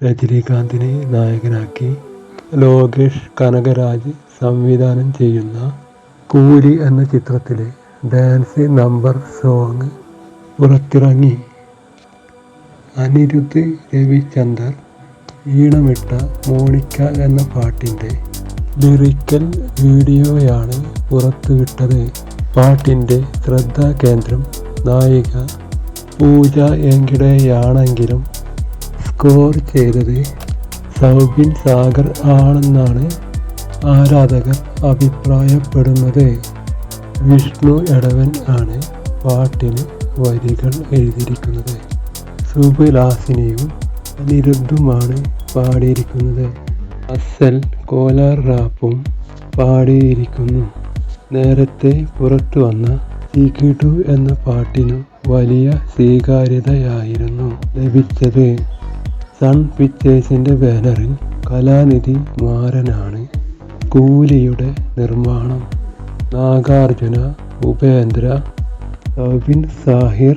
രജനീകാന്തിനെ നായകനാക്കി ലോകേഷ് കനകരാജ് സംവിധാനം ചെയ്യുന്ന കൂലി എന്ന ചിത്രത്തിലെ ഡാൻസ് നമ്പർ സോങ് പുറത്തിറങ്ങി. അനിരുദ്ധ് രവിചന്ദർ ഈണമിട്ട മോണിക്ക എന്ന പാട്ടിൻ്റെ ലിറിക്കൽ വീഡിയോയാണ് പുറത്തുവിട്ടത്. പാട്ടിൻ്റെ ശ്രദ്ധാകേന്ദ്രം നായിക പൂജ ഹെഗ്ഡെയാണെങ്കിലും സ്കോർ ചെയ്തത് സൗബിൻ സാഗർ ആണെന്നാണ് ആരാധകർ അഭിപ്രായപ്പെടുന്നത്. വിഷ്ണു എടവൻ ആണ് പാട്ടിന് വരികൾ എഴുതിയിരിക്കുന്നത്. സുബലാസിനിയും അനിരുദ്ധുമാണ് പാടിയിരിക്കുന്നത്. അസൽ കോലാർ റാപ്പും പാടിയിരിക്കുന്നു. നേരത്തെ പുറത്തു വന്ന ചികിടു എന്ന പാട്ടിനു വലിയ സ്വീകാര്യതയായിരുന്നു ലഭിച്ചത്. സൺ പിക്ചേഴ്സിൻ്റെ ബാനറിൽ കലാനിധി മാരനാണ് കൂലിയുടെ നിർമ്മാണം. നാഗാർജുന, ഉപേന്ദ്ര, സൗബിൻ സാഹിർ,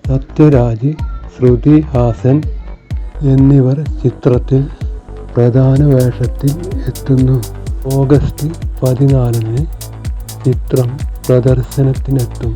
സത്യരാജ്, ശ്രുതി ഹാസൻ എന്നിവർ ചിത്രത്തിൽ പ്രധാന വേഷത്തിൽ എത്തുന്നു. ഓഗസ്റ്റ് 14 ചിത്രം പ്രദർശനത്തിനെത്തും.